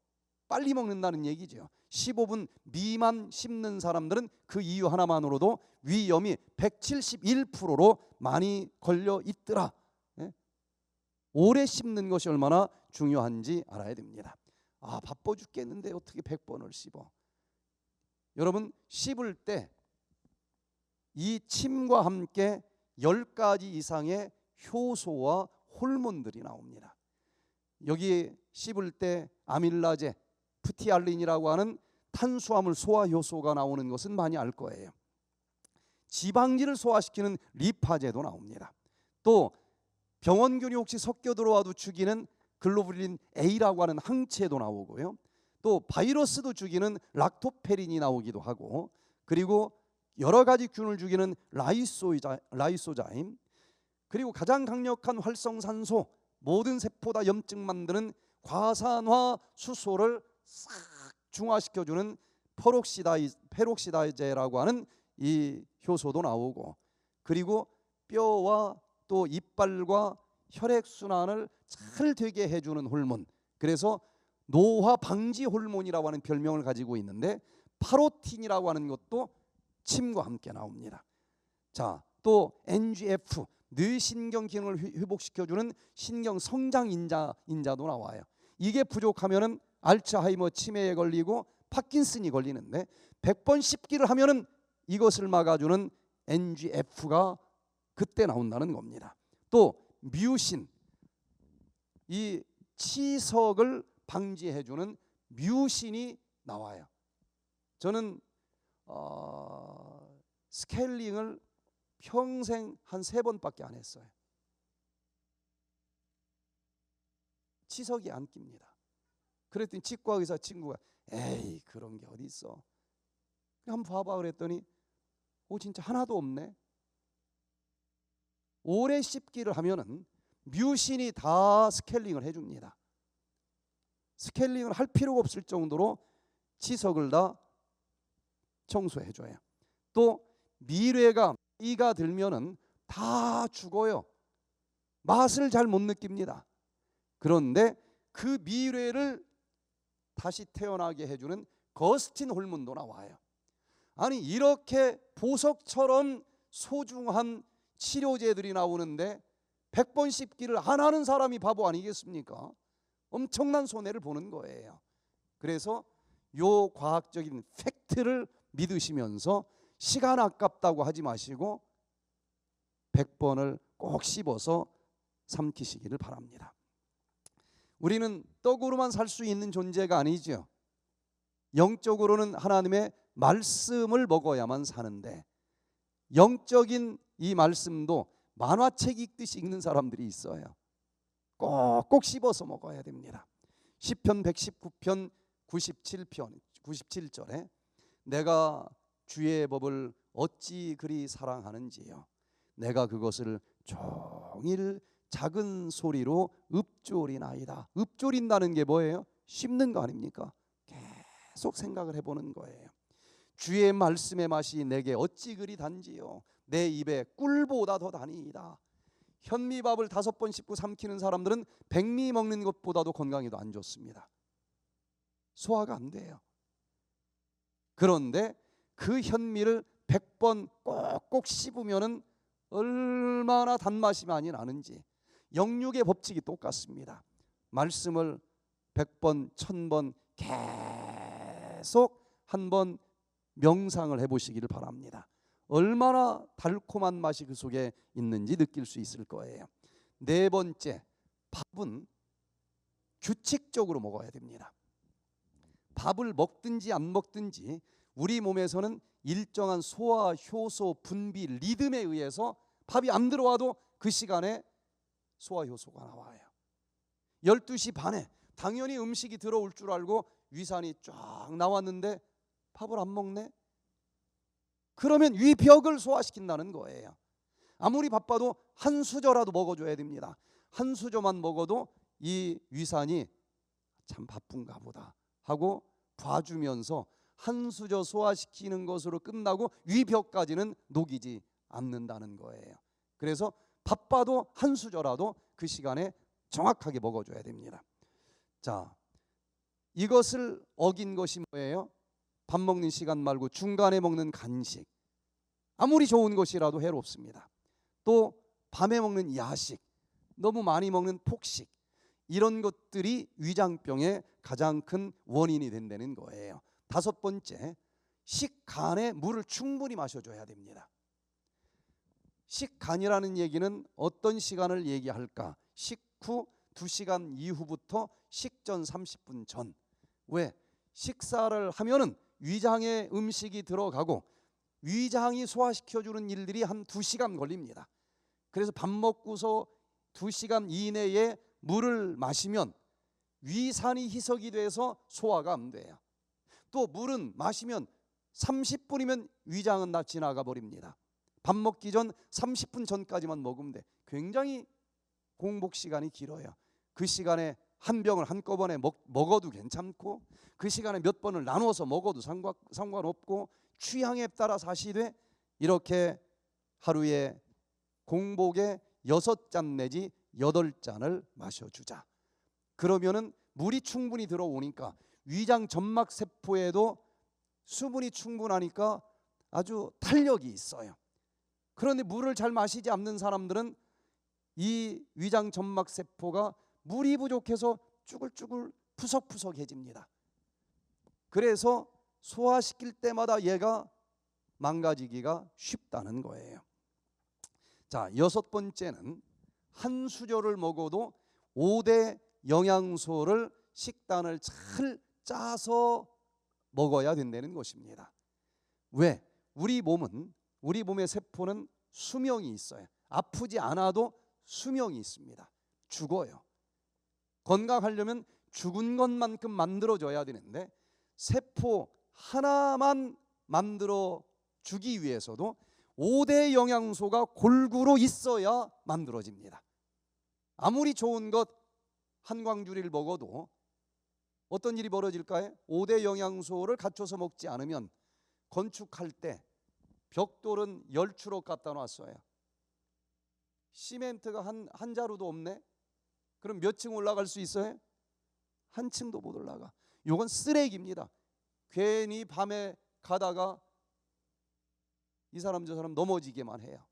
빨리 먹는다는 얘기죠. 15분 미만 씹는 사람들은 그 이유 하나만으로도 위염이 171%로 많이 걸려 있더라. 오래 씹는 것이 얼마나 중요한지 알아야 됩니다. 아, 바빠 죽겠는데 어떻게 100번을 씹어? 여러분, 씹을 때 이 침과 함께 10가지 이상의 효소와 호르몬들이 나옵니다. 여기 씹을 때 아밀라제, 프티알린이라고 하는 탄수화물 소화 효소가 나오는 것은 많이 알 거예요. 지방질을 소화시키는 리파제도 나옵니다. 또 병원균이 혹시 섞여 들어와도 죽이는 글로불린 A라고 하는 항체도 나오고요. 또 바이러스도 죽이는 락토페린이 나오기도 하고, 그리고 여러 가지 균을 죽이는 라이소자임, 그리고 가장 강력한 활성산소, 모든 세포다 염증 만드는 과산화 수소를 싹 중화시켜주는 페록시다제라고 하는 이 효소도 나오고, 그리고 뼈와 또 이빨과 혈액순환을 잘 되게 해주는 호르몬, 그래서 노화 방지 호르몬이라고 하는 별명을 가지고 있는데 파로틴이라고 하는 것도 침과 함께 나옵니다. 자, 또 NGF, 뇌신경 기능을 회복시켜주는 신경 성장 인자도 나와요. 이게 부족하면은 알츠하이머 치매에 걸리고 파킨슨이 걸리는데 100번 씹기를 하면은 이것을 막아주는 NGF가 그때 나온다는 겁니다. 또 뮤신, 이 치석을 방지해주는 뮤신이 나와요. 저는 스케일링을 평생 한 3번밖에 안 했어요. 치석이 안 낍니다. 그랬더니 치과 의사 친구가 에이 그런 게 어디 있어, 한번 봐봐 그랬더니 진짜 하나도 없네. 오래 씹기를 하면은 뮤신이 다 스케일링을 해줍니다. 스케일링을 할 필요가 없을 정도로 치석을 다 청소해줘요. 또 미뢰가 이가 들면은 다 죽어요. 맛을 잘 못 느낍니다. 그런데 그 미뢰를 다시 태어나게 해주는 거스틴 호르몬도 나와요. 아니 이렇게 보석처럼 소중한 치료제들이 나오는데 100번 씹기를 안 하는 사람이 바보 아니겠습니까? 엄청난 손해를 보는 거예요. 그래서 요 과학적인 팩트를 믿으시면서 시간 아깝다고 하지 마시고 100번을 꼭 씹어서 삼키시기를 바랍니다. 우리는 떡으로만 살 수 있는 존재가 아니죠. 영적으로는 하나님의 말씀을 먹어야만 사는데, 영적인 이 말씀도 만화책 읽듯이 읽는 사람들이 있어요. 꼭꼭 씹어서 먹어야 됩니다. 시편 119편 97절에 내가 주의 법을 어찌 그리 사랑하는지요, 내가 그것을 종일 작은 소리로 읊조리나이다. 읊조린다는 게 뭐예요? 씹는 거 아닙니까? 계속 생각을 해보는 거예요. 주의 말씀의 맛이 내게 어찌 그리 단지요, 내 입에 꿀보다 더 다니이다. 현미밥을 5번 씹고 삼키는 사람들은 백미 먹는 것보다도 건강에 더 안 좋습니다. 소화가 안 돼요. 그런데 그 현미를 100번 꼭꼭 씹으면은 얼마나 단맛이 많이 나는지. 영육의 법칙이 똑같습니다. 말씀을 100번, 1000번 계속 한번 명상을 해보시기를 바랍니다. 얼마나 달콤한 맛이 그 속에 있는지 느낄 수 있을 거예요. 4번째, 밥은 규칙적으로 먹어야 됩니다. 밥을 먹든지 안 먹든지 우리 몸에서는 일정한 소화, 효소, 분비, 리듬에 의해서 밥이 안 들어와도 그 시간에 소화 효소가 나와요. 12시 반에 당연히 음식이 들어올 줄 알고 위산이 쫙 나왔는데 밥을 안 먹네? 그러면 위벽을 소화시킨다는 거예요. 아무리 바빠도 한 수저라도 먹어줘야 됩니다. 한 수저만 먹어도 이 위산이 참 바쁜가 보다 하고 봐주면서 한 수저 소화시키는 것으로 끝나고 위벽까지는 녹이지 않는다는 거예요. 그래서 바빠도 한 수저라도 그 시간에 정확하게 먹어줘야 됩니다. 자, 이것을 어긴 것이 뭐예요? 밥 먹는 시간 말고 중간에 먹는 간식, 아무리 좋은 것이라도 해롭습니다. 또 밤에 먹는 야식, 너무 많이 먹는 폭식, 이런 것들이 위장병의 가장 큰 원인이 된다는 거예요. 5번째, 식간에 물을 충분히 마셔줘야 됩니다. 식간이라는 얘기는 어떤 시간을 얘기할까? 식후 2시간 이후부터 식전 30분 전. 왜? 식사를 하면은 위장에 음식이 들어가고 위장이 소화시켜주는 일들이 한 2시간 걸립니다. 그래서 밥 먹고서 2시간 이내에 물을 마시면 위산이 희석이 돼서 소화가 안 돼요. 또 물은 마시면 30분이면 위장은 다 지나가 버립니다. 밥 먹기 전 30분 전까지만 먹으면 돼. 굉장히 공복 시간이 길어요. 그 시간에 한 병을 한꺼번에 먹어도 괜찮고 그 시간에 몇 번을 나눠서 먹어도 상관없고 취향에 따라 사시되 이렇게 하루에 공복에 6잔 내지 8잔을 마셔주자. 그러면은 물이 충분히 들어오니까 위장 점막 세포에도 수분이 충분하니까 아주 탄력이 있어요. 그런데 물을 잘 마시지 않는 사람들은 이 위장 점막 세포가 물이 부족해서 쭈글쭈글 푸석푸석해집니다. 그래서 소화시킬 때마다 얘가 망가지기가 쉽다는 거예요. 자, 6번째는 한 수저를 먹어도 5대 영양소를 식단을 잘 짜서 먹어야 된다는 것입니다. 왜? 우리 몸의 세포는 수명이 있어요. 아프지 않아도 수명이 있습니다. 죽어요. 건강하려면 죽은 것만큼 만들어줘야 되는데 세포 하나만 만들어 주기 위해서도 5대 영양소가 골고루 있어야 만들어집니다. 아무리 좋은 것 한광주리를 먹어도 어떤 일이 벌어질까요? 5대 영양소를 갖춰서 먹지 않으면 건축할 때 벽돌은 열추로 갖다 놨어요. 시멘트가 한 자루도 없네? 그럼 몇 층 올라갈 수 있어요? 한 층도 못 올라가. 이건 쓰레기입니다. 괜히 밤에 가다가 이 사람 저 사람 넘어지게만 해요.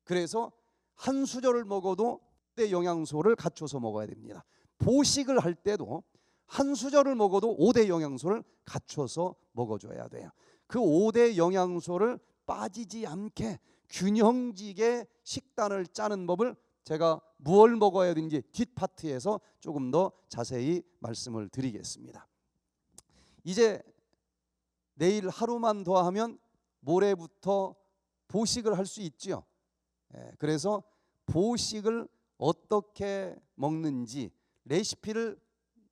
그래서 한 수저를 먹어도 5대 영양소를 갖춰서 먹어야 됩니다. 보식을 할 때도 한 수저를 먹어도 5대 영양소를 갖춰서 먹어줘야 돼요. 그 5대 영양소를 빠지지 않게 균형지게 식단을 짜는 법을 제가 무엇을 먹어야 되는지 뒷파트에서 조금 더 자세히 말씀을 드리겠습니다. 이제 내일 하루만 더 하면 모레부터 보식을 할 수 있죠. 그래서 보식을 어떻게 먹는지 레시피를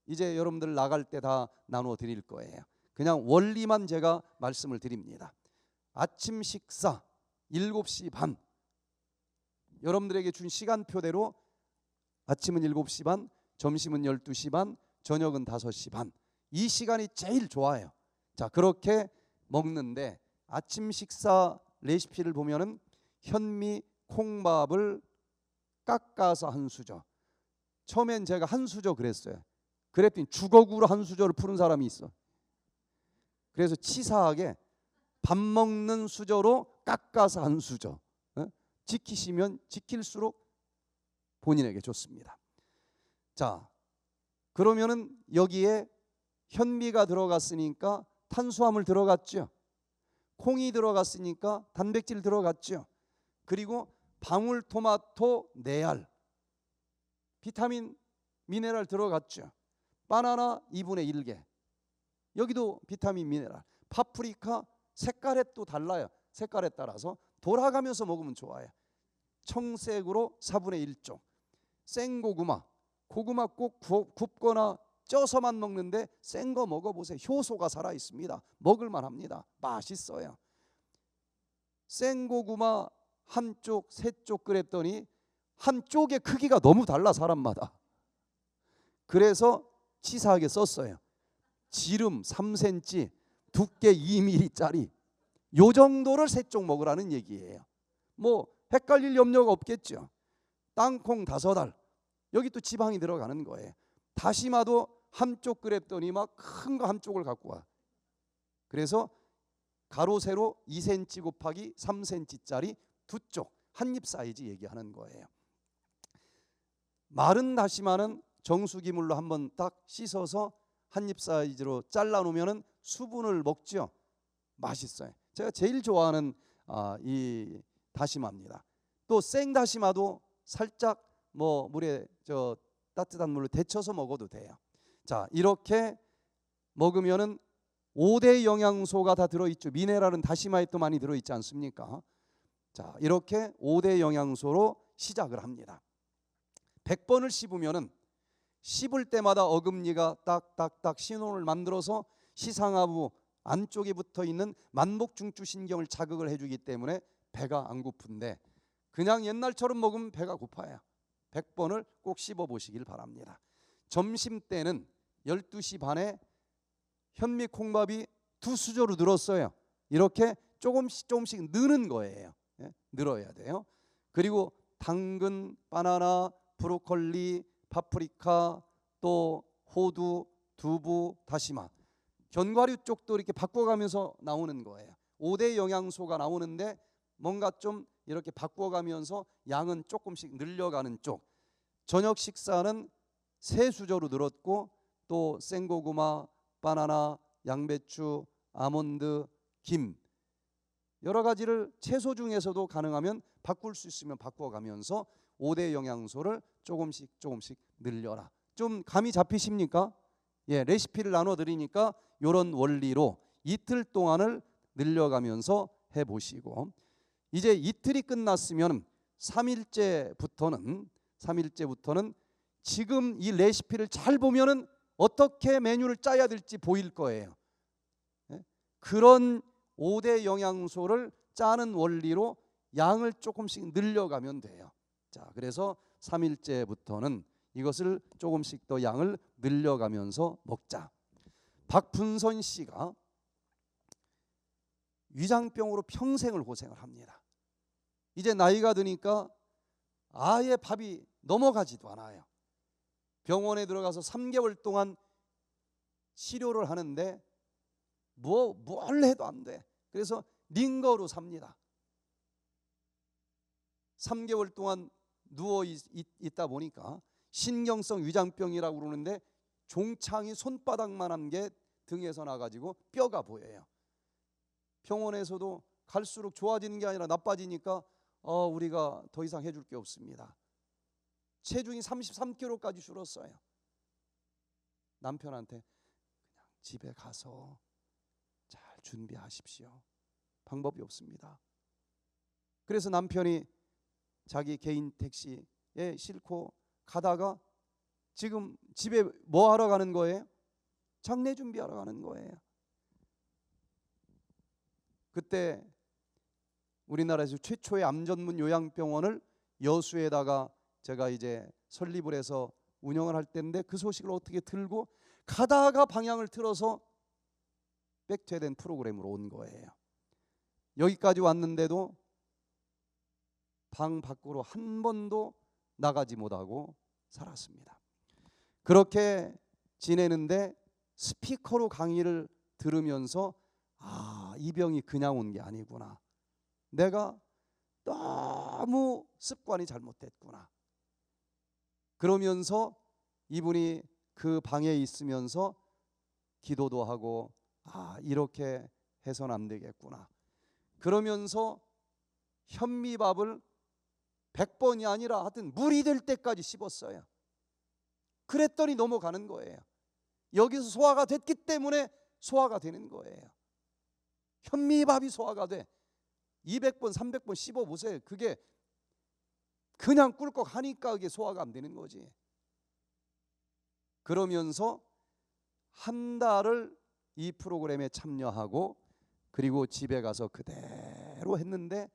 이제 여러분들 나갈 때 다 나눠 드릴 거예요. 그냥 원리만 제가 말씀을 드립니다. 아침 식사 7시 반, 여러분들에게 준 시간표대로 아침은 7시 반, 점심은 12시 반, 저녁은 5시 반. 이 시간이 제일 좋아요. 자, 그렇게 먹는데 아침 식사 레시피를 보면은 현미 콩밥을 깎아서 한 수저. 처음엔 제가 한 수저 그랬어요. 그랬더니 주걱으로 한 수저를 푸는 사람이 있어. 그래서 치사하게 밥 먹는 수저로 깎아서 한 수저. 지키시면 지킬수록 본인에게 좋습니다. 자, 그러면은 여기에 현미가 들어갔으니까 탄수화물 들어갔죠. 콩이 들어갔으니까 단백질 들어갔죠. 그리고 방울토마토 내알, 비타민 미네랄 들어갔죠. 바나나 2분의 1개. 여기도 비타민 미네랄. 파프리카 색깔에 또 달라요. 색깔에 따라서 돌아가면서 먹으면 좋아요. 청색으로 4분의 1쪽. 생고구마. 고구마 꼭 굽거나 쪄서만 먹는데 생 거 먹어보세요. 효소가 살아 있습니다. 먹을만 합니다. 맛있어요. 생고구마 한쪽, 세쪽 끓였더니 한쪽의 크기가 너무 달라 사람마다. 그래서 치사하게 썼어요. 지름 3cm, 두께 2mm짜리 요 정도를 세 쪽 먹으라는 얘기예요. 뭐 헷갈릴 염려가 없겠죠. 땅콩 5알. 여기 또 지방이 들어가는 거예요. 다시마도 한쪽 끓였더니 막 큰 거 한쪽을 갖고 와. 그래서 가로 세로 2cm 곱하기 3cm짜리 두 쪽 한 입 사이즈 얘기하는 거예요. 마른 다시마는 정수기물로 한번 딱 씻어서 한 입 사이즈로 잘라 놓으면은 수분을 먹죠. 맛있어요. 제가 제일 좋아하는 이 다시마입니다. 또 생다시마도 살짝 뭐 물에 따뜻한 물로 데쳐서 먹어도 돼요. 자, 이렇게 먹으면은 5대 영양소가 다 들어있죠. 미네랄은 다시마에 또 많이 들어있지 않습니까? 자, 이렇게 5대 영양소로 시작을 합니다. 100번을 씹으면은 씹을 때마다 어금니가 딱딱딱 신호를 만들어서 시상하부 안쪽에 붙어 있는 만복중추신경을 자극을 해주기 때문에 배가 안 고픈데 그냥 옛날처럼 먹으면 배가 고파요. 100번을 꼭 씹어 보시길 바랍니다. 점심 때는 12시 반에 현미 콩밥이 2수저로 늘었어요. 이렇게 조금씩 느는 거예요. 늘어야 돼요. 그리고 당근, 바나나, 브로콜리, 파프리카, 또 호두, 두부, 다시마, 견과류 쪽도 이렇게 바꿔가면서 나오는 거예요. 5대 영양소가 나오는데 뭔가 좀 이렇게 바꿔가면서 양은 조금씩 늘려가는 쪽. 저녁 식사는 3수저로 늘었고 또 생고구마, 바나나, 양배추, 아몬드, 김 여러 가지를 채소 중에서도 가능하면 바꿀 수 있으면 바꿔가면서 5대 영양소를 조금씩 늘려라. 좀 감이 잡히십니까? 예, 레시피를 나눠드리니까 이런 원리로 이틀 동안을 늘려가면서 해보시고 이제 이틀이 끝났으면 3일째부터는 지금 이 레시피를 잘 보면은 어떻게 메뉴를 짜야 될지 보일 거예요. 그런 5대 영양소를 짜는 원리로 양을 조금씩 늘려가면 돼요. 자, 그래서 3일째부터는 이것을 조금씩 더 양을 늘려가면서 먹자. 박분선 씨가 위장병으로 평생을 고생을 합니다. 이제 나이가 드니까 아예 밥이 넘어가지도 않아요. 병원에 들어가서 3개월 동안 치료를 하는데 뭘 해도 안 돼. 그래서 링거로 삽니다. 3개월 동안 누워 있다 보니까 신경성 위장병이라고 그러는데 종창이 손바닥만한 게 등에서 나가지고 뼈가 보여요. 병원에서도 갈수록 좋아지는 게 아니라 나빠지니까 우리가 더 이상 해줄 게 없습니다. 체중이 33kg까지 줄었어요. 남편한테 그냥 집에 가서 잘 준비하십시오. 방법이 없습니다. 그래서 남편이 자기 개인 택시에 싣고 가다가 지금 집에 뭐 하러 가는 거예요? 장례 준비하러 가는 거예요. 그때 우리나라에서 최초의 암 전문 요양병원을 여수에다가 제가 이제 설립을 해서 운영을 할 때인데 그 소식을 어떻게 들고 가다가 방향을 틀어서 백퇴된 프로그램으로 온 거예요. 여기까지 왔는데도 방 밖으로 한 번도 나가지 못하고 살았습니다. 그렇게 지내는데 스피커로 강의를 들으면서 이 병이 그냥 온 게 아니구나. 내가 너무 습관이 잘못됐구나. 그러면서 이분이 그 방에 있으면서 기도도 하고 이렇게 해서는 안 되겠구나. 그러면서 현미밥을 100번이 아니라 하여튼 물이 될 때까지 씹었어요. 그랬더니 넘어가는 거예요. 여기서 소화가 됐기 때문에 소화가 되는 거예요. 현미밥이 소화가 돼. 200번 300번 씹어보세요. 그게 그냥 꿀꺽 하니까 그게 소화가 안 되는 거지. 그러면서 한 달을 이 프로그램에 참여하고 그리고 집에 가서 그대로 했는데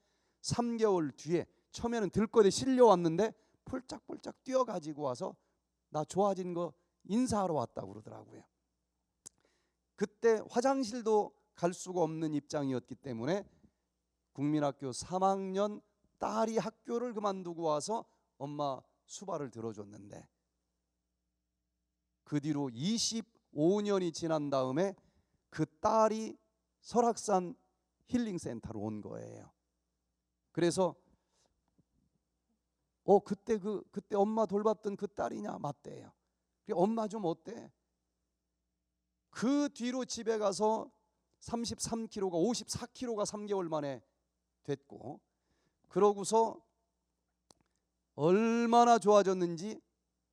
3개월 뒤에 처음에는 들것에 실려왔는데 폴짝폴짝 뛰어가지고 와서 나 좋아진 거 인사하러 왔다고 그러더라고요. 그때 화장실도 갈 수가 없는 입장이었기 때문에 국민학교 3학년 딸이 학교를 그만두고 와서 엄마 수발을 들어줬는데 그 뒤로 25년이 지난 다음에 그 딸이 설악산 힐링센터로 온 거예요. 그래서 그때 엄마 돌봤던 그 딸이냐? 맞대요. 엄마 좀 어때? 그 뒤로 집에 가서 33kg가 54kg가 3개월 만에 됐고 그러고서 얼마나 좋아졌는지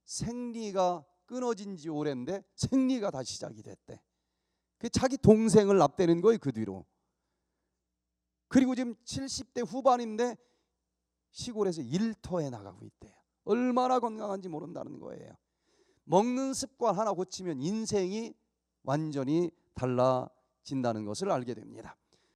생리가 끊어진 지 오랜데 생리가 다시 시작이 됐대. 그 자기 동생을 납대는 거예요. 그 뒤로. 그리고 지금 70대 후반인데 시골에서 일터에 나가고 있대요. 얼마나 건강한지 모른다는 거예요. 먹는 습관 하나 고치면 인생이 완전히 달라진다는 것을 알게 됩니다.